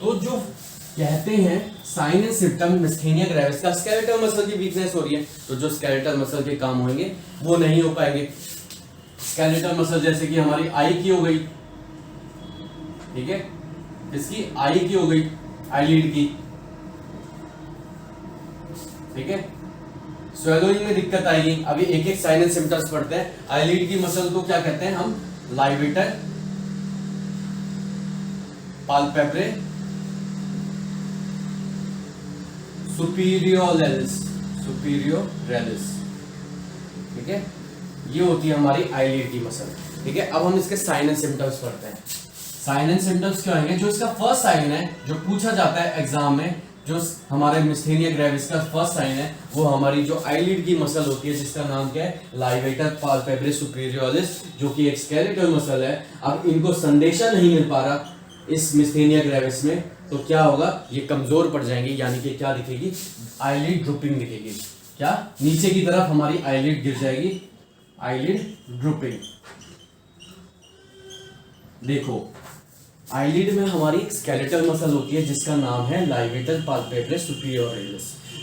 तो जो कहते हैं साइन एंड सिम्टम मिस्थेनिया ग्रेविस का स्केलेटल मसल की वीकनेस हो रही है, तो जो स्केलेटल मसल के काम होंगे वो नहीं हो पाएंगे। स्केलेटल मसल जैसे कि हमारी आई की हो गई, ठीक है, इसकी आई की हो गई, आईलिड की, ठीक है। स्वेलोइंग में दिक्कत आएगी। अभी एक एक साइन एंड सिम्टम्स पढ़ते हैं। आईलिड की मसल को क्या कहते हैं हम? लाइवेटर पाल्पेब्रे सुपीरियोरेलिस, सुपीरियोरेलिस, ठीक है, ये होती है हमारी आईलिड की मसल, ठीक है। अब हम इसके साइन एंड सिम्टम्स पढ़ते हैं। साइन एंड सिम्टम्स क्या होंगे? जो इसका फर्स्ट साइन है, जो पूछा जाता है एग्जाम में, जो हमारे मिस्थेनिया ग्रेविस का फर्स्ट साइन है, वो हमारी जो आईलिड की मसल होती है, जिसका नाम क्या है? लाइवेटर पाल्पेब्रे सुपीरियोरिस, जो कि एक स्केलेटल मसल है। अब इनको संदेशा नहीं मिल पा रहा इस मिस्थेनिया ग्रेविस में, तो क्या होगा? ये कमजोर पड़ जाएंगे, यानी कि क्या दिखेगी? आईलिड ड्रूपिंग दिखेगी। क्या? नीचे की तरफ हमारी आईलिड गिर जाएगी, आईलिड ड्रूपिंग। देखो, आईलिड में हमारी स्केलेटल मसल होती है जिसका नाम है लाइवेटर पाल्पेब्रे सुपीरियोरिस।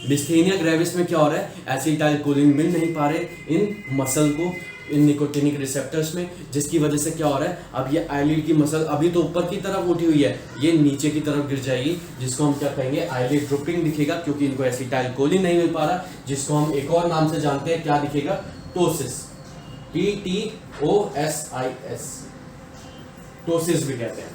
मिस्थेनिया ग्रेविस में क्या हो रहा है? एसिटाइलकोलिन मिल नहीं पा रहे इन मसल को, इन निकोटिनिक रिसेप्टर्स में, जिसकी वजह से क्या हो रहा है? अब ये आईलिड की मसल अभी तो ऊपर की तरफ उठी हुई है, ये नीचे की तरफ गिर जाएगी, जिसको हम क्या कहेंगे? आईलिड ड्रूपिंग दिखेगा, क्योंकि इनको एसिटाइलकोलिन नहीं मिल पा रहा, जिसको हम एक और नाम से जानते हैं, क्या दिखेगा? टोसिस, TTOSIS, टोसिस भी कहते हैं।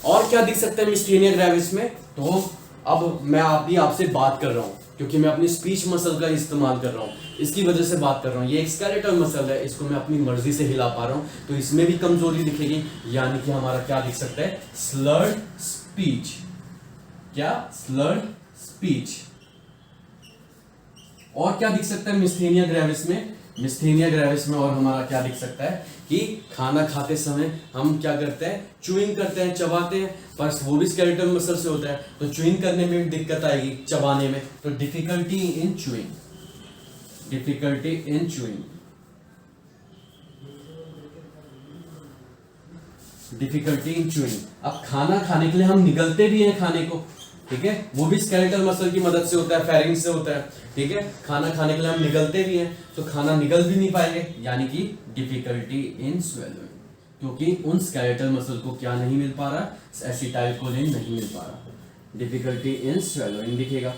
और क्या दिख सकता है मिस्थेनिया ग्रेविस में? तो अब मैं आपसे बात कर रहा हूं, क्योंकि मैं अपनी स्पीच मसल का इस्तेमाल कर रहा हूं, इसकी वजह से बात कर रहा हूं। ये एक स्केलेटल मसल है, इसको मैं अपनी मर्जी से हिला पा रहा हूं, तो इसमें भी कमजोरी दिखेगी, यानी कि हमारा क्या दिख सकता है? Slurred speech. क्या? Slurred speech. और क्या दिख सकता है मिस्थेनिया ग्रेविस में? मिस्थेनिया ग्रेविस में और हमारा क्या दिख सकता है कि खाना खाते समय हम क्या करते हैं? च्यूइंग करते हैं, चबाते हैं, पर वो भी स्केलेटल मसल से होता है, तो च्यूइंग करने में भी दिक्कत आएगी, चबाने में, तो difficulty in chewing, difficulty in chewing, difficulty in chewing. अब खाना खाने के लिए हम निगलते भी हैं खाने को, ठीक है, वो भी स्केलेटल मसल की मदद से होता है, फेरिंग्स से होता है, ठीक है। खाना खाने के लिए हम निगलते भी हैं, तो खाना निगल भी नहीं पाएंगे, यानी कि डिफिकल्टी इन स्वेलोइंग, क्योंकि उन स्केलेटल मसल को क्या नहीं मिल पा रहा? एसिटाइलकोलिन नहीं मिल पा रहा, डिफिकल्टी इन स्वेलोइंग दिखेगा।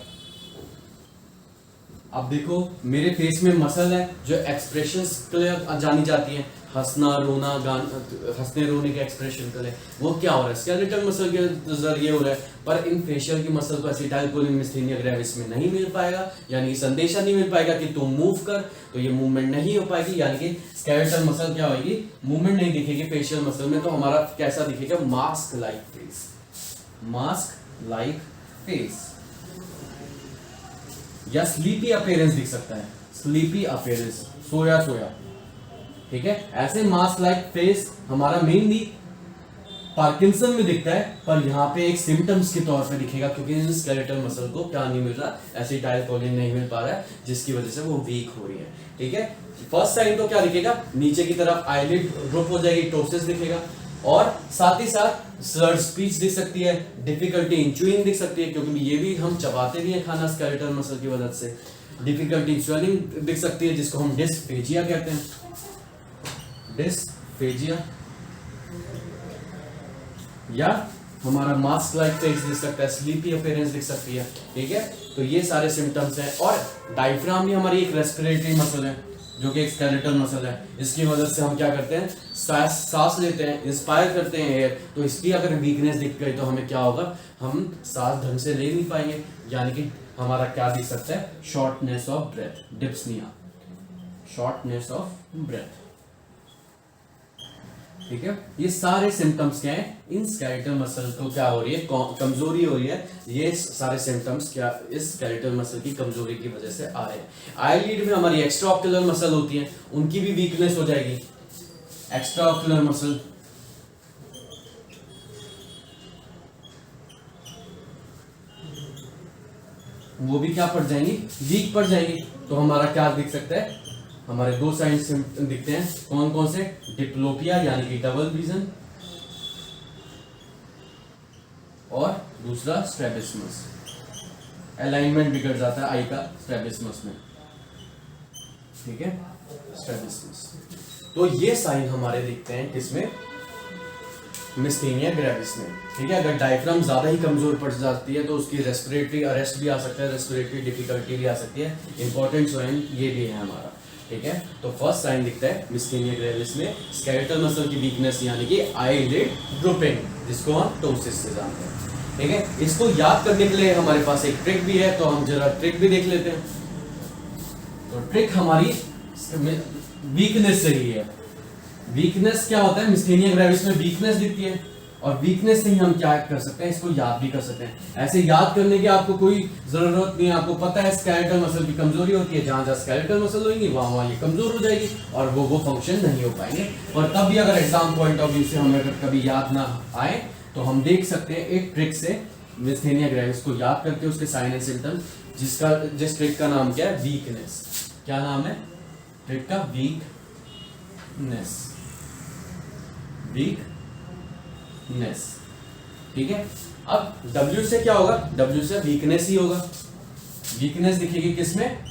अब देखो, मेरे फेस में मसल है जो एक्सप्रेशंस के लिए जानी जाती है, हंसना, रोना, हंसने रोने के एक्सप्रेशन के लिए, वो क्या हो रहा है? स्केलेटल मसल के जरिए हो रहा है, पर इन फेशियल की मसल को एसिटाइलकोलिन मिस्थेनिया ग्रेविस में नहीं मिल पाएगा, यानी संदेशा नहीं मिल पाएगा कि तुम मूव कर, तो ये मूवमेंट नहीं हो पाएगी, यानी कि स्केलेटल मसल क्या होगी? मूवमेंट नहीं दिखेगी फेशियल मसल में, तो हमारा कैसा दिखेगा? Mask like face, mask like face, या स्लीपी अपीयरेंस दिख सकता है, स्लीपी अपीयरेंस, सोया सोया, ठीक है। ऐसे मास्क लाइक फेस हमारा मेनली पार्किंसन में दिखता है, पर यहाँ पे एक सिम्टम्स के तौर पे दिखेगा, क्योंकि स्केलेटल मसल को क्या नहीं मिल रहा? एसिटाइलकोलिन नहीं मिल पा रहा है, जिसकी वजह से वो वीक हो रही है, ठीक है। फर्स्ट साइन तो क्या दिखेगा? नीचे की तरफ आईलिड ड्रॉप हो जाएगी, टोसिस दिखेगा, और साथ ही साथ स्लर्ड स्पीच दिख सकती है, डिफिकल्टी इन च्यूइंग दिख सकती है, क्योंकि ये भी हम चबाते भी हैं खाना स्केलेटल मसल की मदद से। डिफिकल्टी इन स्वेलिंग दिख सकती है, जिसको हम डिस्फेजिया कहते हैं, डिस्फेजिया, या हमारा मास्क लाइक फेस दिख सकता है, स्लीपी अपीयरेंस दिख सकती है, ठीक है। तो ये सारे सिम्टम्स हैं। और डायफ्राम भी हमारी एक रेस्पिरेटरी मसल है, जो कि एक स्केलेटल मसल है, इसकी मदद से हम क्या करते हैं? सांस लेते हैं, इंस्पायर करते हैं एयर, तो इसकी अगर वीकनेस दिख गई तो हमें क्या होगा? हम सांस ढंग से ले नहीं पाएंगे, यानी कि हमारा क्या दिख सकता है? Shortness of breath, dyspnoea, shortness of breath, ठीक है। ये सारे सिम्टम्स क्या हैं? इन स्केलेटल मसल को क्या हो रही है? कमजोरी हो रही है। ये सारे सिम्टम्स क्या इस स्केलेटल मसल की कमजोरी की वजह से आ रहे हैं। आईलिड में हमारी एक्स्ट्रा ऑक्यूलर मसल होती है, उनकी भी वीकनेस हो जाएगी। एक्स्ट्रा ऑक्यूलर मसल, वो भी क्या पड़ जाएंगी? वीक पड़ जाएंगी। तो हमारा क्या दिख सकता है? हमारे दो साइन दिखते हैं, कौन कौन से? डिप्लोपिया यानी कि डबल विजन, और दूसरा स्ट्रैबिस्मस, अलाइनमेंट बिगड़ जाता है आई का स्ट्रैबिस्मस में, ठीक है, स्ट्रैबिस्मस। तो ये साइन हमारे दिखते हैं किसमें, मिस्थेनिया ग्रेविस में, ठीक है। अगर डायफ्राम ज्यादा ही कमजोर पड़ जाती है तो उसकी रेस्पिरेटरी अरेस्ट भी आ सकता है, रेस्पिरेटरी डिफिकल्टी भी आ सकती है। इंपॉर्टेंट साइन ये भी है हमारा, ठीक है। तो फर्स्ट साइन दिखता है मिस्थेनिया ग्रेविस में स्केलेटल मसल की वीकनेस यानी कि आईलिड ड्रूपिंग, जिसको हम टोसिस से जानते हैं, ठीक है। इसको याद करने के लिए हमारे पास एक ट्रिक भी है, तो हम जरा ट्रिक भी देख लेते हैं। तो ट्रिक हमारी वीकनेस से ही है। वीकनेस क्या होता है, मिस्थेनिया ग्रेविस में वीकनेस दिखती है और वीकनेस से ही हम क्या कर सकते हैं, इसको याद भी कर सकते हैं। ऐसे याद करने की आपको कोई जरूरत नहीं है, आपको पता है स्केलेटल मसल की कमजोरी होती है, जहां जहां स्केलेटल मसल होगी वहां ये कमजोर हो जाएगी और वो फंक्शन नहीं हो पाएंगे। और तब भी अगर एग्जाम पॉइंट ऑफ व्यू से हमें अगर कभी याद ना आए तो हम देख सकते हैं एक ट्रिक से मिस्थेनिया ग्रेविस को याद करके उसके साइन एंड सिम्टम, जिस ट्रिक का नाम क्या है, वीकनेस। क्या नाम है ट्रिक का, वीकनेस, वीकनेस, ठीक है। अब W से क्या होगा, W से वीकनेस ही होगा। वीकनेस दिखेगी किसमें,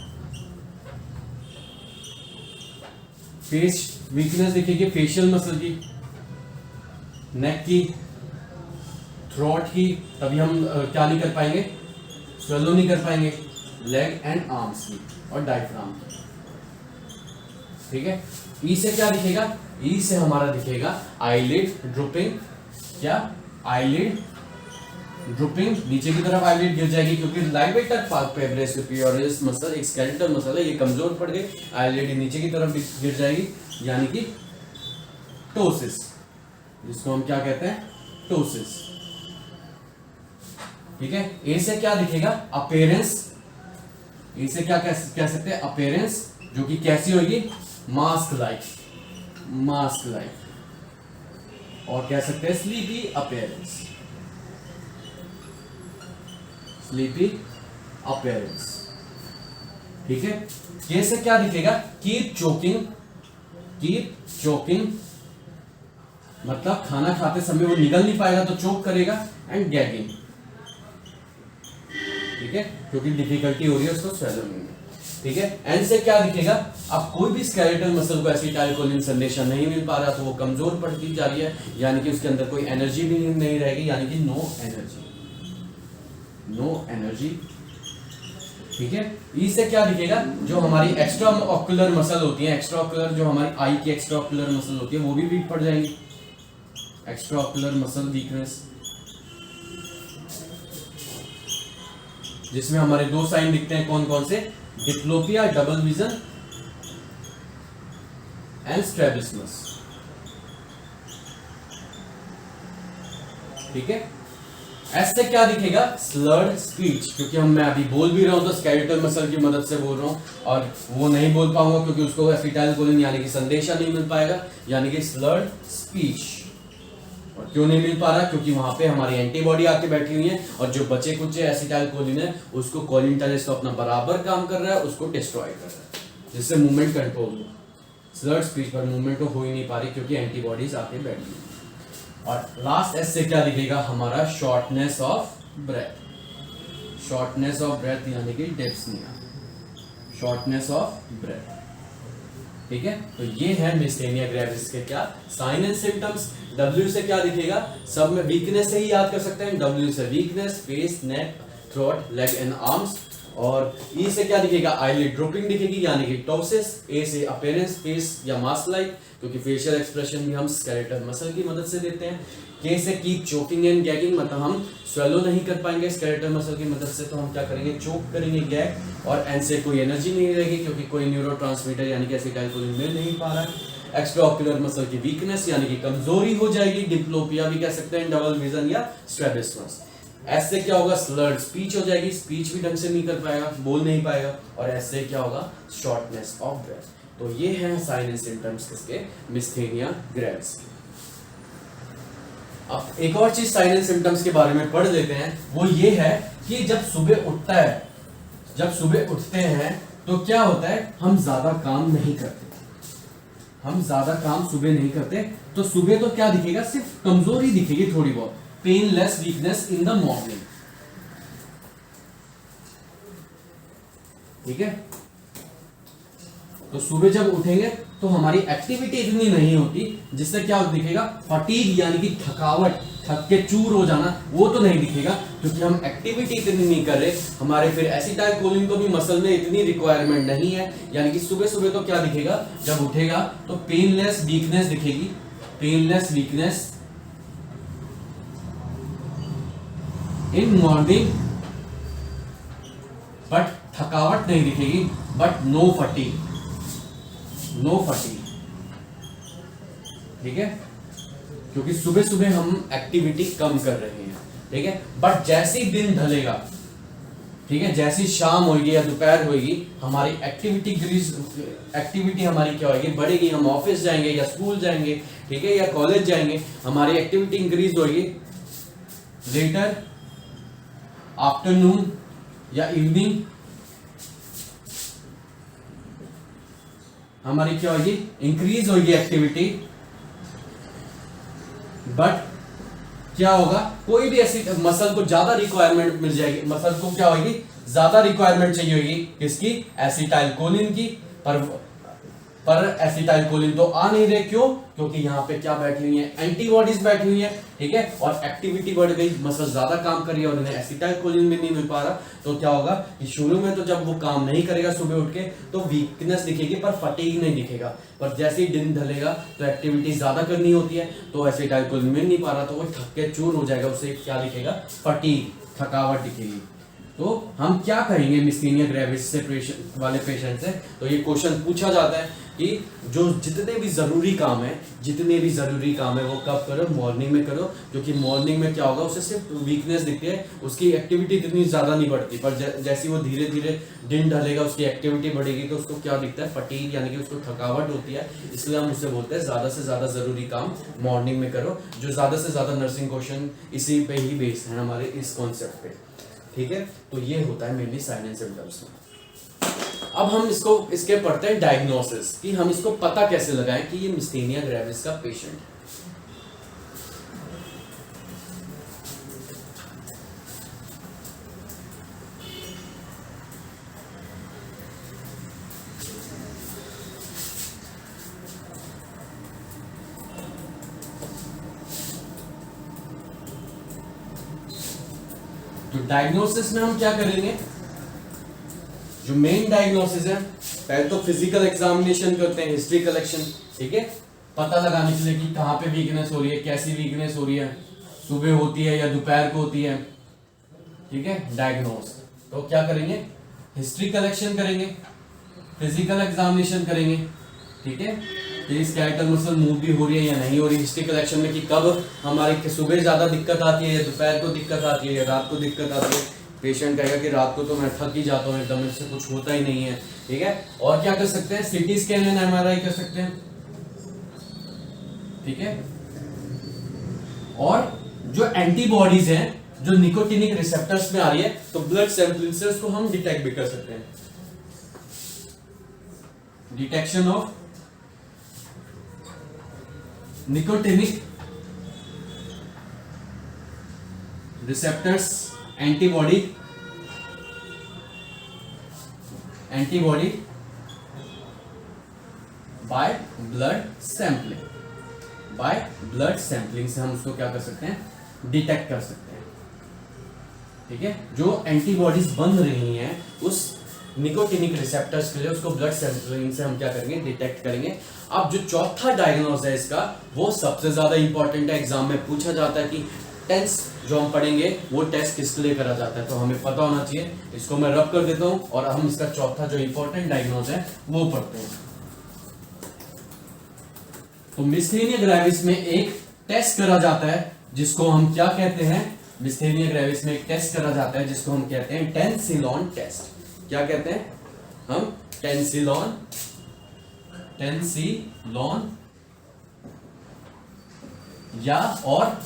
फेस, वीकनेस दिखेगी फेशियल मसल की, नेक की, थ्रोट की, तभी हम क्या नहीं कर पाएंगे, स्वेलो नहीं कर पाएंगे, लेग एंड आर्म्स की और डायफ्राम की, ठीक है। ई से क्या दिखेगा, ई से हमारा दिखेगा आईलिड ड्रूपिंग, क्या, आईलिड ड्रूपिंग, नीचे की तरफ आईलिड गिर जाएगी क्योंकि लाइवेटर पेब्रे सुपीरियरिस मसल एक स्केलेटल मसल है, ये कमजोर पड़ गई, आईलिड नीचे की तरफ गिर जाएगी यानी कि टोसिस, जिसको हम क्या कहते हैं, टोसिस, ठीक है। ए से क्या दिखेगा, अपेरेंस, ए से क्या कह सकते हैं, अपेरेंस, जो कि कैसी होगी, मास्क लाइक, मास्क लाइक, और कह सकते हैं स्लीपी अपेयरेंस, स्लीपी अपेयरेंस, ठीक है। के से क्या दिखेगा, कीप चोकिंग, कीप चोकिंग मतलब खाना खाते समय वो निगल नहीं पाएगा तो चोक करेगा, एंड गैगिंग, ठीक है, क्योंकि डिफिकल्टी हो रही है उसको स्वेलो में, ठीक है। एन से क्या दिखेगा, अब कोई भी स्केलेटल मसल को एसिटाइलकोलिन संदेशा नहीं मिल पा रहा तो वो कमजोर पड़ती जा रही है, यानी कि उसके अंदर कोई एनर्जी भी नहीं रहेगी, यानी कि नो एनर्जी, नो एनर्जी, ठीक है। ई से क्या दिखेगा, जो हमारी एक्स्ट्रा ऑक्यूलर मसल होती है, एक्स्ट्रा ऑक्यूलर जो हमारी आई की एक्स्ट्रा ऑक्यूलर मसल होती है वो भी वीक पड़ जाएंगी, एक्स्ट्रा ऑक्यूलर मसल वीकनेस, जिसमें हमारे दो साइन दिखते हैं, कौन कौन से, diplopia double vision and strabismus, ठीक है। एस से क्या दिखेगा, स्लर्ड स्पीच, क्योंकि मैं अभी बोल भी रहा हूं तो स्केलेटल मसल की मदद से बोल रहा हूं और वो नहीं बोल पाऊंगा क्योंकि उसको एसिटाइलकोलिन यानी कि संदेशा नहीं मिल पाएगा, यानी कि स्लर्ड स्पीच। और क्यों नहीं मिल पा रहा, क्योंकि वहां पे हमारी एंटीबॉडी आके बैठी हुई है और जो बचे कुचे एसिटाइलकोलिन है उसको कोलिनटेरेस तो अपना बराबर काम कर रहा है, उसको डिस्ट्रॉय कर रहा है, जिससे मूवमेंट कंट्रोल हो। स्लर्ड स्पीच पर मूवमेंट तो हो ही नहीं पा रही क्योंकि एंटीबॉडीज आके बैठी हुई। और लास्ट एस से क्या दिखेगा हमारा, shortness of breath, shortness of breath यानी कि डिस्पनिया, शॉर्टनेस ऑफ ब्रेथ, ठीक है। तो ये है मिस्थेनिया ग्रेविस के क्या साइन एंड सिम्टम्स। W से क्या दिखेगा, सब में वीकनेस से ही याद कर सकते हैं, W से weakness, face, neck, throat, leg and arms. और E से क्या दिखेगा, आईलिड ड्रॉपिंग दिखेगी यानी कि टोसिस। A से अपीयरेंस, फेस या मास्क लाइक, क्योंकि फेशियल एक्सप्रेशन भी हम स्केलेटल मसल की मदद से देते हैं। K से कीप चोकिंग एंड गैगिंग, मतलब हम स्वेलो नहीं कर पाएंगे स्केलेटल मसल की मदद से, तो हम क्या करेंगे, चोक करेंगे, गैग। और N से कोई एनर्जी नहीं रहेगी क्योंकि कोई न्यूरोट्रांसमीटर यानी कि एसिटाइलकोलिन मिल नहीं पा रहा है। एक्स्ट्रा ऑक्यूलर मसल की वीकनेस यानी कि कमजोरी हो जाएगी, डिप्लोपिया भी कह सकते हैं, डबल विजन या स्ट्रैबिस्मस। एस से क्या होगा, स्लर्ड स्पीच हो जाएगी, स्पीच भी ढंग से नहीं कर पाएगा, बोल नहीं पाएगा। और एस से क्या होगा, शॉर्टनेस ऑफ ब्रेथ। तो ये हैं साइन एंड सिम्टम्स किसके, मिस्थेनिया ग्रेविस के। अब एक और चीज साइन एंड सिम्टम्स के बारे में पढ़ लेते हैं, वो ये है कि जब सुबह उठता है, जब सुबह उठते हैं तो क्या होता है, हम ज्यादा काम नहीं करते, हम ज्यादा काम सुबह नहीं करते, तो सुबह तो क्या दिखेगा, सिर्फ कमजोरी दिखेगी थोड़ी बहुत, painless weakness in the morning. ठीक है। तो सुबह जब उठेंगे तो हमारी एक्टिविटी इतनी नहीं होती, जिससे क्या दिखेगा, फटीग यानी कि थकावट, थक के चूर हो जाना, वो तो नहीं दिखेगा, क्योंकि हम एक्टिविटी इतनी नहीं कर रहे। हमारे फिर एसिटाइलकोलिन को भी मसल में इतनी रिक्वायरमेंट नहीं है, यानी कि सुबह सुबह तो क्या दिखेगा, जब उठेगा तो पेनलेस वीकनेस दिखेगी, painless weakness in morning, but थकावट नहीं दिखेगी, but no fatigue, no fatigue, ठीक है, क्योंकि सुबह सुबह हम एक्टिविटी कम कर रहे हैं, ठीक है। बट जैसे ही दिन ढलेगा, ठीक है, जैसी शाम होगी या दोपहर होगी, हमारी एक्टिविटी हमारी क्या होगी, बढ़ेगी। हम ऑफिस जाएंगे या स्कूल जाएंगे, ठीक है, या कॉलेज जाएंगे, हमारी एक्टिविटी इंक्रीज होगी। लेटर आफ्टरनून या इवनिंग हमारी क्या होगी, इंक्रीज होगी एक्टिविटी, बट क्या होगा, कोई भी ऐसी मसल को ज्यादा रिक्वायरमेंट मिल जाएगी, मसल को क्या होगी, ज्यादा रिक्वायरमेंट चाहिए होगी, किसकी, एसिटाइलकोलिन की, पर एसिटाइलकोलिन तो आ नहीं रहे, क्यों, क्योंकि यहाँ पे क्या बैठी हुई है, एंटीबॉडीज बैठी हुई है, ठीक है, और एक्टिविटी बढ़ गई, मसल ज्यादा काम कर रही है और इन्हें एसिटाइलकोलिन भी नहीं मिल पा रहा। तो क्या होगा कि शुरू में तो जब वो काम नहीं करेगा सुबह उठ के, तो वीकनेस दिखेगी पर फटीग नहीं दिखेगा, पर जैसे ही दिन ढलेगा तो एक्टिविटी ज्यादा करनी होती है, तो एसिटाइलकोलिन मिल नहीं पा रहा, तो वो थक के चूर हो जाएगा, उससे क्या दिखेगा, फटीग, थकावट दिखेगी। तो हम क्या करेंगे मिस्थेनिया ग्रेविस से वाले पेशेंट से, तो ये क्वेश्चन पूछा जाता है कि जो जितने भी जरूरी काम है वो कब करो, मॉर्निंग में करो, क्योंकि मॉर्निंग में क्या होगा, उसे सिर्फ वीकनेस दिखती है, उसकी एक्टिविटी इतनी ज्यादा नहीं बढ़ती, पर जैसी वो धीरे धीरे दिन ढलेगा, उसकी एक्टिविटी बढ़ेगी, तो उसको क्या दिखता है, फटीग, यानी कि उसको थकावट होती है। इसलिए हम उससे बोलते हैं ज्यादा से ज्यादा जरूरी काम मॉर्निंग में करो। जो ज्यादा से ज्यादा नर्सिंग क्वेश्चन इसी पे ही बेस्ड है हमारे इस कॉन्सेप्ट पे, ठीक है। तो ये होता है मेनली साइन एंड सिम्टम्स में। अब हम इसके पढ़ते हैं डायग्नोसिस, कि हम इसको पता कैसे लगाएं कि ये मिस्थेनिया ग्रेविस का पेशेंट है। तो डायग्नोसिस में हम क्या करेंगे, जो मेन डायग्नोसिस है, पहले तो फिजिकल एग्जामिनेशन करते हैं, हिस्ट्री कलेक्शन, ठीक है, पता लगाने के लिए कि कहाँ पे वीकनेस हो रही है, कैसी वीकनेस हो रही है, सुबह होती है या दोपहर को होती है, ठीक है, डायग्नोस। तो क्या करेंगे, हिस्ट्री कलेक्शन करेंगे, फिजिकल एग्जामिनेशन करेंगे, ठीक है, कि स्केलेटल मसल मूव भी हो रही है या नहीं हो रही, हिस्ट्री कलेक्शन में कि कब हमारे सुबह ज्यादा दिक्कत आती है या दोपहर को दिक्कत आती है या रात को दिक्कत आती है। पेशेंट कहेगा कि रात को तो मैं थक ही जाता हूँ एकदम, इससे कुछ होता ही नहीं है, ठीक है। और क्या कर सकते हैं, सीटी स्कैन एंड एमआरआई कर सकते हैं, ठीक है। और जो एंटीबॉडीज हैं जो निकोटिनिक रिसेप्टर्स में आ रही है, तो ब्लड सैंपलिंग से उसको हम डिटेक्ट भी कर सकते हैं। Detection of nicotinic receptors, antibody by blood sampling, से हम उसको क्या कर सकते हैं, डिटेक्ट कर सकते हैं, ठीक है। जो एंटीबॉडीज बन रही हैं उस निकोटिनिक रिसेप्टर्स के लिए, उसको ब्लड सैंपलिंग से हम क्या करेंगे, डिटेक्ट करेंगे। अब जो चौथा डायग्नोस है इसका, वो सबसे ज्यादा इंपॉर्टेंट है, एग्जाम में पूछा जाता है कि टेस्ट जो हम पढ़ेंगे वो टेस्ट किसके लिए करा जाता है, तो हमें पता होना चाहिए। इसको मैं रब कर देता हूं और हम इसका चौथा जो इंपॉर्टेंट डायग्नोस है वो पढ़ते हैं। तो मिस्थेनिया ग्रेविस में एक टेस्ट करा जाता है जिसको हम क्या कहते हैं, मिस्थेनिया ग्रेविस में एक टेस्ट करा जाता है जिसको हम कहते हैं टेंसिलॉन टेस्ट। क्या कहते हैं हम, टेंसिलॉन या और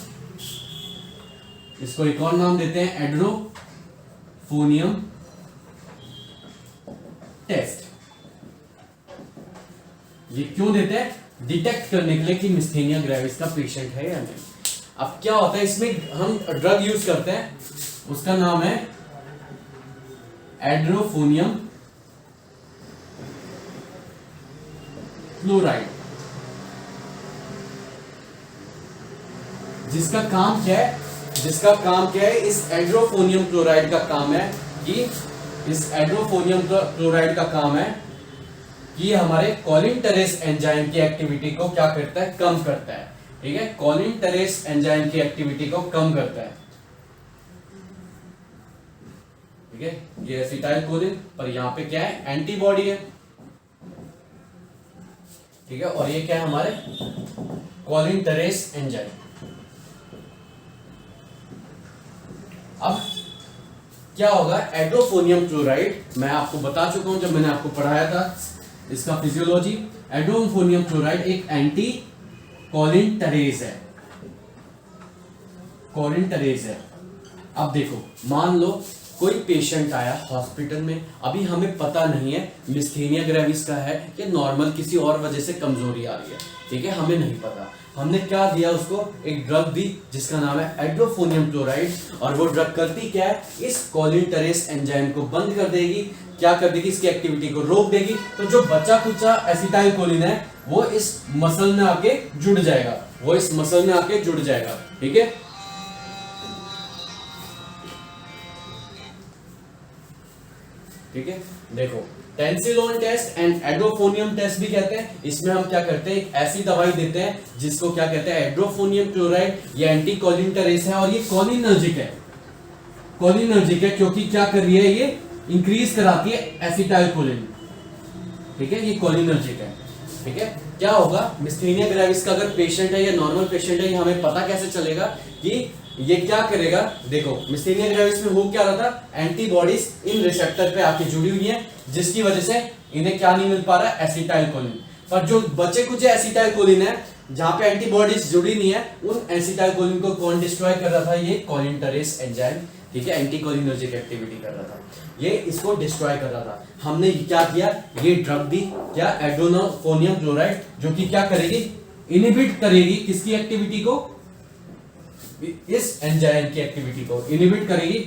इसको एक और नाम देते हैं एड्रोफोनियम टेस्ट। ये क्यों देते हैं, डिटेक्ट करने के लिए कि मिस्थेनिया ग्रेविस का पेशेंट है या नहीं। अब क्या होता है, इसमें हम ड्रग यूज करते हैं, उसका नाम है एड्रोफोनियम क्लोराइड, जिसका काम क्या है, इस एड्रोफोनियम क्लोराइड का काम है कि ये हमारे कोलिनटेरेस एंजाइम की एक्टिविटी को क्या करता है, कम करता है। ठीक है, कोलिनटेरेस एंजाइम की एक्टिविटी को कम करता है। ठीक है, ये एसिटाइल कोलिन, पर यहां पे क्या है, एंटीबॉडी है। ठीक है, और ये क्या है, हमारे कोलिनटेरेस एंजाइम। अब क्या होगा, एड्रोफोनियम क्लोराइड, मैं आपको बता चुका हूं जब मैंने आपको पढ़ाया था इसका फिजियोलॉजी। एड्रोफोनियम क्लोराइड एक एंटी कोलिनटेरेस है। अब देखो, मान लो कोई पेशेंट आया हॉस्पिटल में, अभी हमें पता नहीं है मिस्थेनिया ग्रेविस का है कि नॉर्मल किसी और वजह से कमजोरी आ रही है। ठीक है, हमें नहीं पता। हमने क्या दिया उसको, एक ड्रग दी जिसका नाम है एड्रोफोनियम क्लोराइड, और वो ड्रग करती क्या है, इस कोलिनटेरेस एंजाइम को बंद कर देगी। क्या कर देगी, इसकी एक्टिविटी को रोक देगी। तो जो बचा कुचा एसिटाइल कोलिन है वो इस मसल में आके जुड़ जाएगा, ठीक है। ठीक है, देखो, Tensilon test and edrophonium test भी कहते हैं। इसमें हम क्या करते हैं, एक ऐसी दवाई देते हैं जिसको क्या कहते हैं, एड्रोफोनियम क्लोराइड। ये एंटी कोलिनटेरेस है और ये कोलिनर्जिक है, क्योंकि क्या कर रही है, ये इंक्रीज कराती है एसिटाइल कोलिन। ठीक है, ये कोलिनर्जिक है। ठीक है, क्या होगा, मिस्थेनिया ग्रेविस का अगर पेशेंट है या नॉर्मल पेशेंट है, ये हमें पता कैसे चलेगा कि ये क्या करेगा। देखो, मिस्थेनिया ग्रेविस में हो क्या रहा था, एंटीबॉडीज इन रिसेप्टर पे आके जुड़ी हुई है, जिसकी वजह से इन्हें क्या नहीं मिल पा रहा है, एसिटाइल कोलिन। पर जो बचे कुछ एसिटाइल कोलिन है, जहां पे एंटीबॉडीज जुड़ी नहीं है, उन एसिटाइल कोलिन को कौन डिस्ट्रॉय कर रहा था, ये कोलिनटेरेस एंजाइम। ठीक है, एंटी कोलिनर्जिक एक्टिविटी कर रहा था, ये इसको डिस्ट्रॉय कर रहा था। हमने क्या किया, ये ड्रग दी, क्या, एड्रोफोनियम क्लोराइड, जो कि क्या करेगी, इनहिबिट करेगी किसकी एक्टिविटी को, इस एंजाइम की एक्टिविटी को इनहिबिट करेगी,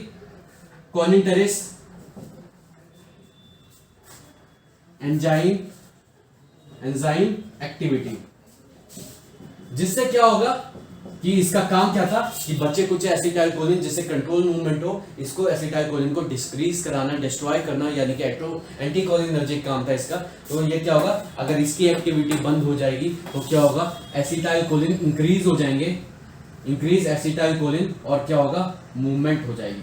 कोलिनटेरेस एंजाइम एक्टिविटी। जिससे क्या होगा कि इसका काम क्या था कि बच्चे कुछ एसिटाइल कोलिन जिससे कंट्रोल मूवमेंट हो, इसको एसिटाइल कोलिन को डिक्रीज कराना, डिस्ट्रॉय करना, यानी कि एंटी कोलिनर्जिक काम था इसका। तो ये क्या होगा, अगर इसकी एक्टिविटी बंद हो जाएगी तो क्या होगा, एसिटाइल कोलिन इंक्रीज हो जाएंगे, इंक्रीज एसिटाइल कोलिन, और क्या होगा, मूवमेंट हो जाएगी,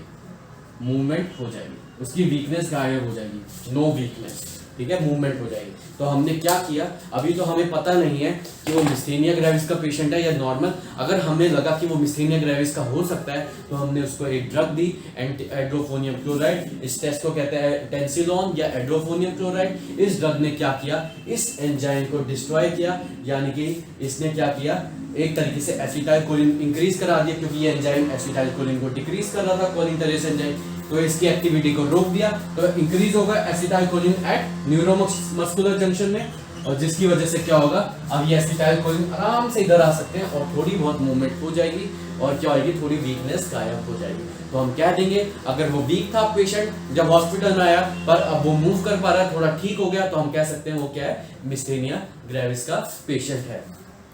उसकी वीकनेस गायब हो जाएगी, नो वीकनेस। ठीक है, मूवमेंट हो जाएगी। तो हमने क्या किया, अभी तो हमें पता नहीं है कि वो मिस्थेनिया ग्रेविस का पेशेंट है या नॉर्मल। अगर हमें लगा कि वो मिस्थेनिया ग्रेविस का हो सकता है तो हमने उसको एक ड्रग दी, एड्रोफोनियम क्लोराइड। इस टेस्ट को कहते हैं टेंसिलोन या एड्रोफोनियम क्लोराइड। इस ड्रग ने क्या किया, इस एंजाइम को डिस्ट्रॉय किया, यानी कि इसने क्या किया, एक तरीके से एसिटाइल कोलिन इंक्रीज करा दिया, क्योंकि ये एंजाइम एसिटाइल कोलिन को डिक्रीज कर रहा था, कोलिनटेरेस एंजाइम। तो इसकी एक्टिविटी को रोक दिया, तो इंक्रीज होगा acetylcholine at neuromuscular junction में, और जिसकी वजह से क्या होगा, अब ये एसिटाइल कोलिन आराम से इधर आ सकते हैं और थोड़ी बहुत मूवमेंट हो जाएगी, और क्या होगी, थोड़ी वीकनेस गायब हो जाएगी। तो हम कह देंगे, अगर वो वीक था पेशेंट जब हॉस्पिटल में आया, पर अब वो मूव कर पा रहा है, थोड़ा ठीक हो गया, तो हम कह सकते हैं वो क्या है, मिस्थेनिया ग्रेविस का पेशेंट है।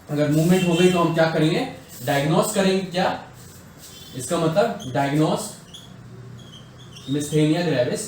अगर मूवमेंट हो गई तो हम क्या करेंगे, डायग्नोस करेंगे। क्या इसका मतलब, डायग्नोस मिस्थेनिया ग्रेविस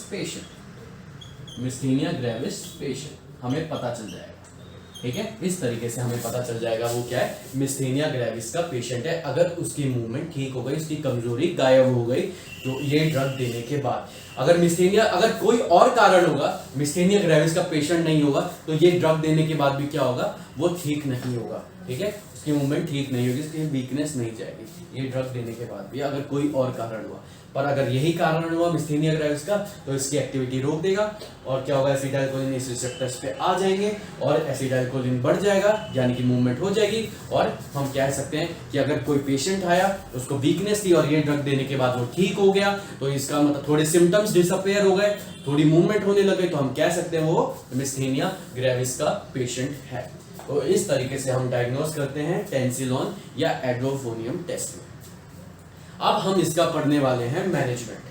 पेशेंट, हमें पता चल जाएगा। ठीक है, इस तरीके से हमें पता चल जाएगा वो क्या है, मिस्थेनिया ग्रेविस का पेशेंट है, अगर उसकी मूवमेंट ठीक हो गई, उसकी कमजोरी गायब हो गई, तो ये ड्रग देने के बाद। अगर कोई और कारण होगा, मिस्थेनिया ग्रेविस का पेशेंट नहीं होगा, तो ये ड्रग देने के बाद भी क्या होगा, वो ठीक नहीं होगा। ठीक है, उसकी मूवमेंट ठीक नहीं होगी, उसकी वीकनेस नहीं जाएगी, ये ड्रग देने के बाद भी, अगर कोई और कारण हुआ। पर अगर यही कारण हुआ मिस्थेनिया ग्रेविस का, तो इसकी एक्टिविटी रोक देगा, और क्या होगा, एसिटाइल कोलिन इस रिसेप्टर्स पे आ जाएंगे, और एसिटाइल कोलिन बढ़ जाएगा, यानी कि मूवमेंट हो जाएगी। और हम कह सकते हैं कि अगर कोई पेशेंट आया, उसको वीकनेस थी, और ये ड्रग देने के बाद वो ठीक हो गया, तो इसका मतलब थोड़े सिम्टम्स डिसअपियर हो गए, थोड़ी मूवमेंट होने लगे, तो हम कह सकते हैं वो मिस्थेनिया ग्रेविस का पेशेंट है। तो इस तरीके से हम डायग्नोस करते हैं टेंसिलोन या एड्रोफोनियम टेस्ट में। अब हम इसका पढ़ने वाले हैं मैनेजमेंट।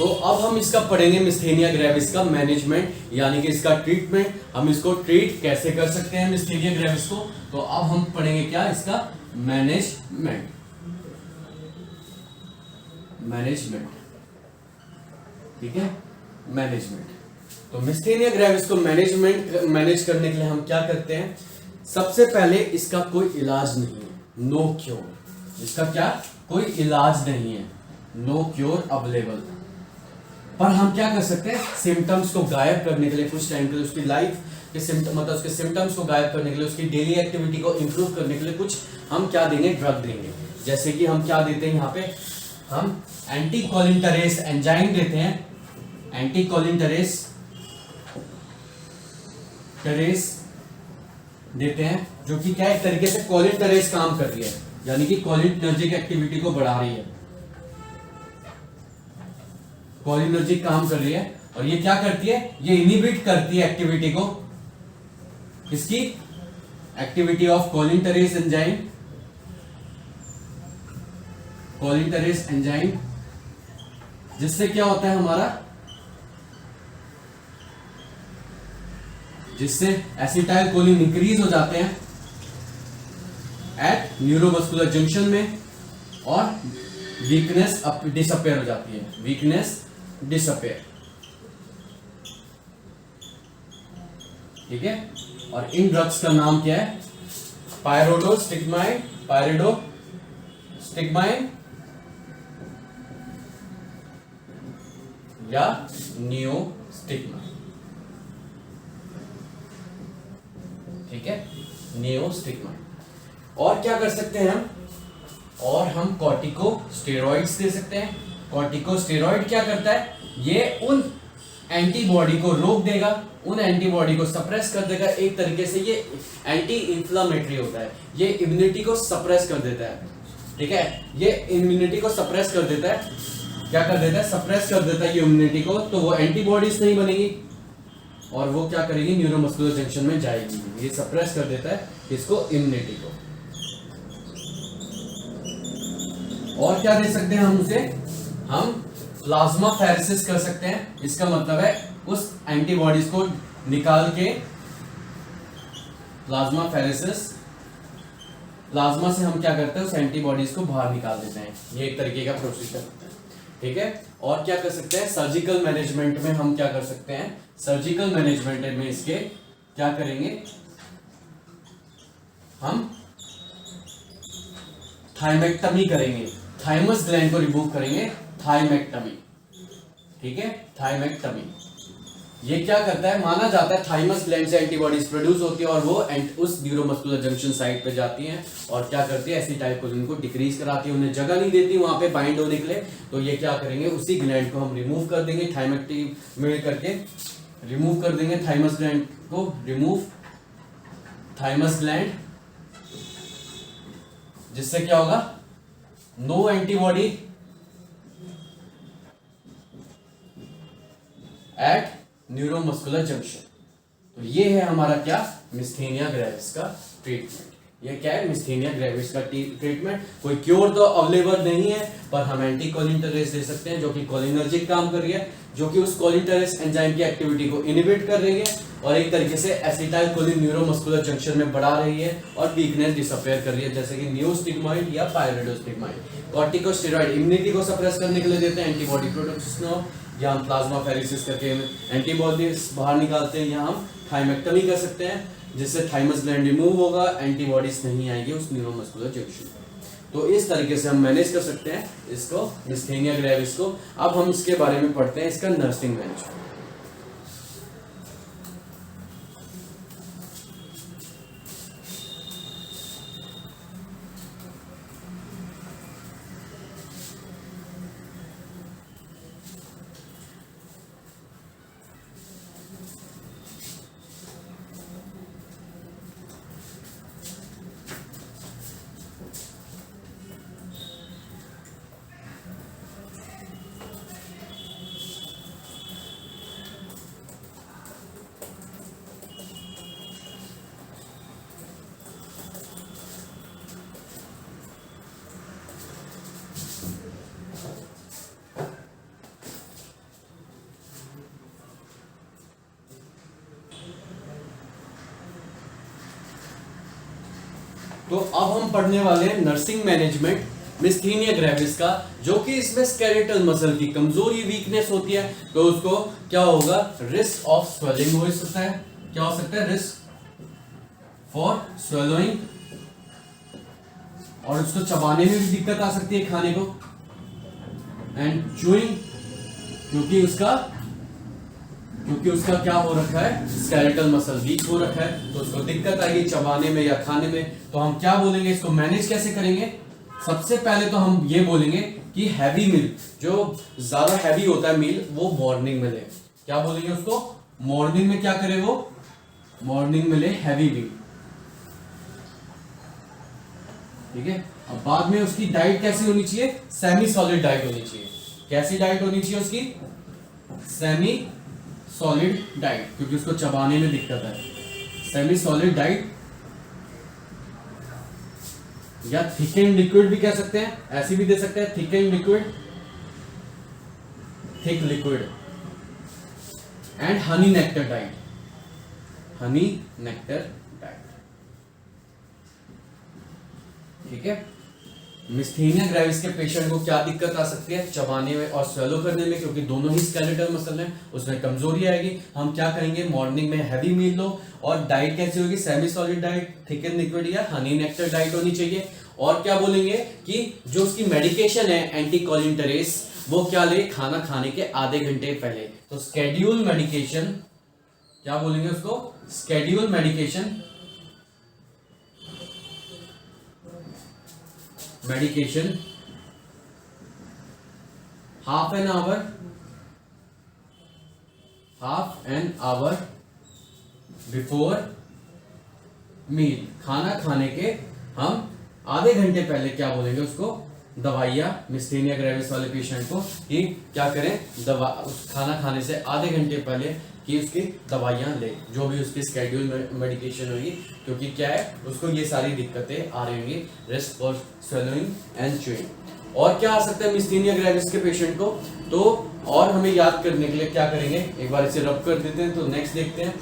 तो अब हम इसका पढ़ेंगे मिस्थेनिया ग्रेविस का मैनेजमेंट, यानी कि इसका ट्रीटमेंट, हम इसको ट्रीट कैसे कर सकते हैं मिस्थेनिया ग्रेविस को। तो अब हम पढ़ेंगे क्या, इसका मैनेजमेंट। मैनेजमेंट, ठीक है, मैनेजमेंट। तो मिस्थेनिया ग्रेविस को मैनेज करने के लिए हम क्या करते हैं, सबसे पहले इसका कोई इलाज नहीं है, नो क्योर। इसका क्या, कोई इलाज नहीं है, नो क्योर अवेलेबल। पर हम क्या कर सकते हैं, सिम्टम्स को गायब करने के लिए कुछ टाइम के लिए, उसकी लाइफ के सिम्टम मतलब उसके सिम्टम्स को गायब करने के लिए, उसकी डेली एक्टिविटी को इंप्रूव करने के लिए कुछ हम क्या देंगे, ड्रग देंगे। जैसे कि हम क्या देते हैं, यहाँ पे हम एंटीकोलिनटरेस एंजाइम देते हैं, एंटीकोलिनटरेस देते हैं, जो कि क्या एक तरीके से कोलिनटरेस काम कर रही है, यानी कि कोलिनर्जिक एक्टिविटी को बढ़ा रही है, कोलिनर्जिक काम कर रही है। और ये क्या करती है, ये इनिबिट करती है एक्टिविटी को, किसकी, एक्टिविटी ऑफ कोलिनटरेस एंजाइम, कोलिनटरेस एंजाइम, जिससे क्या होता है हमारा, जिससे एसिटाइल कोलिन इंक्रीज हो जाते हैं एट न्यूरोमस्कुलर जंक्शन में, और वीकनेस डिसअपेयर हो जाती है, वीकनेस डिसअपेयर, ठीक है। और इन ड्रग्स का नाम क्या है, पायरिडोस्टिग्माइन या नियोस्टिग्मा, ठीक है, नियोस्टिग्माइन। और क्या कर सकते हैं हम, और हम कॉर्टिकोस्टेरॉइड्स दे सकते हैं। कॉर्टिकोस्टेरॉइड क्या करता है, ये उन एंटीबॉडी को रोक देगा, उन एंटीबॉडी को सप्रेस कर देगा, एक तरीके से ये एंटी इंफ्लेमेटरी होता है, ये इम्यूनिटी को सप्रेस कर देता है, ठीक है, ये इम्यूनिटी को सप्रेस कर देता है, क्या कर देता है, सप्रेस कर देता है ये इम्यूनिटी को, तो वो एंटीबॉडीज नहीं बनेगी और वो क्या करेगी, न्यूरोमस्कुलर जंक्शन में जाएगी, ये सप्रेस कर देता है इसको, इम्यूनिटी को। और क्या दे सकते हैं हम उसे, हम प्लाज्मा फेरेसिस कर सकते हैं। इसका मतलब है उस एंटीबॉडीज को निकाल के, प्लाज्मा फेरेसिस, प्लाज्मा से हम क्या करते हैं, उस एंटीबॉडीज को बाहर निकाल देते हैं, ये एक तरीके का प्रोसीजर होता है, ठीक है। और क्या कर सकते हैं, सर्जिकल मैनेजमेंट में हम क्या कर सकते हैं, सर्जिकल मैनेजमेंट में इसके क्या करेंगे, हम थाइमेक्टमी करेंगे, थाइमस ग्लैंड को रिमूव करेंगे, थाइमेक्टमी, ठीक है, थाइमेक्टमी। ये क्या करता है, माना जाता है थाइमस ग्लैंड से एंटीबॉडीज प्रोड्यूस होती है और वो उस न्यूरोमस्कुलर जंक्शन साइट पे जाती हैं और क्या करती है, एसिटाइलकोलिन को डिक्रीज कराती है, उन्हें जगह नहीं देती वहां पे बाइंड होने के लिए। तो ये क्या करेंगे, उसी ग्लैंड को हम रिमूव कर देंगे, थाइमेक्टमी करके रिमूव कर देंगे थाइमस ग्लैंड को, रिमूव थाइमस ग्लैंड, जिससे क्या होगा, no antibody at neuromuscular junction. तो ये है हमारा क्या, मिस्थेनिया ग्रेविस का ट्रीटमेंट। ये क्या है, मिस्थेनिया ग्रेविस का ट्रीटमेंट। कोई क्योर तो अवेलेबल नहीं है, पर हम एंटीकोलिनटरेस दे सकते हैं, जो कि कोलिनर्जिक काम कर रही है, जो कि उस कोलिनटरेस एंजाइम की एक्टिविटी को इनिबिट कर रही है और एक तरीके से एसिटाइलकोलिन न्यूरोमस्कुलर जंक्शन में बढ़ा रही है और वीकनेस डिसअपेयर कर रही है, जैसे कि नियोस्टिग्माइड या पायरिडोस्टिग्माइड। कॉर्टिकोस्टेरॉइड इम्यूनिटी को सप्रेस करने के लिए देते हैं, एंटीबॉडी प्रोडक्शन, या हम प्लाज्मा फेरेसिस करके एंटीबॉडीज बाहर निकालते हैं, या हम थाइमेक्टमी कर सकते हैं, जिससे थाइमस ग्लैंड रिमूव होगा, एंटीबॉडीज नहीं आएगी उस न्यूरोमस्कुलर जंक्शन। तो इस तरीके से हम मैनेज कर सकते हैं इसको, मिस्थेनिया ग्रेविस को। अब हम इसके बारे में पढ़ते हैं, इसका नर्सिंग मैनेजमेंट। तो अब हम पढ़ने वाले हैं नर्सिंग मैनेजमेंट मिस्थीनिया ग्रेविस का, जो कि इसमें स्केलेटल मसल की कमजोरी वीकनेस होती है। तो उसको क्या होगा, रिस्क ऑफ स्वेलिंग हो सकता है। क्या हो सकता है, रिस्क फॉर स्वेलोइंग, और उसको चबाने में भी दिक्कत आ सकती है खाने को, एंड चूइंग, क्योंकि उसका क्या हो रखा है, स्केलेटल मसल वीक हो रखा है, तो उसको दिक्कत आएगी चबाने में या खाने में। तो हम क्या बोलेंगे, इसको मैनेज कैसे करेंगे। सबसे पहले तो हम ये बोलेंगे कि हैवी मील, जो ज्यादा हैवी होता है मील, वो मॉर्निंग में ले। क्या बोलेंगे उसको, मॉर्निंग में क्या करे वो, मॉर्निंग में ले हैवी मील, ठीक है। अब बाद में उसकी डाइट कैसी होनी चाहिए, सेमी सॉलिड डाइट होनी चाहिए। कैसी डाइट होनी चाहिए उसकी, सेमी सॉलिड डाइट, क्योंकि उसको चबाने में दिक्कत है। सेमी सॉलिड डाइट या थिक एंड लिक्विड भी कह सकते हैं, ऐसी भी दे सकते हैं, thick and liquid, thick liquid, and honey nectar diet, Honey nectar diet, ठीक है। मिस्थीनिया ग्रेविस के पेशेंट को क्या दिक्कत आ सकती है, चबाने में और स्वेलो करने में, क्योंकि दोनों ही स्केलेटल मसल हैं, उसमें कमजोरी आएगी। हम क्या करेंगे, मॉर्निंग में हैवी मील लो, और डाइट कैसी होगी, semi solid diet, thick and liquid या हनी नेक्टर डाइट होनी चाहिए। और क्या बोलेंगे कि जो उसकी मेडिकेशन है एंटीकोलिनटेरेस, वो क्या ले, खाना खाने के आधे घंटे पहले। तो स्केड्यूल मेडिकेशन, क्या बोलेंगे उसको, schedule medication, half an hour before meal, खाना खाने के हम आधे घंटे पहले क्या बोलेंगे उसको, दवाइयाँ मिस्थीनिया ग्रेविस वाले पेशेंट को कि क्या करें, खाना खाने से आधे घंटे पहले कि उसकी दवाइयाँ ले, जो भी उसकी स्केड्यूल मेडिकेशन होगी, क्योंकि क्या है, उसको ये सारी दिक्कतें आ रही होंगी, risk for swallowing and chewing. और क्या आ सकता है मिस्थीनिया ग्रेविस के पेशेंट को, तो और हमें याद करने के लिए क्या करेंगे, एक बार इसे रब कर देते हैं, तो नेक्स्ट देखते हैं।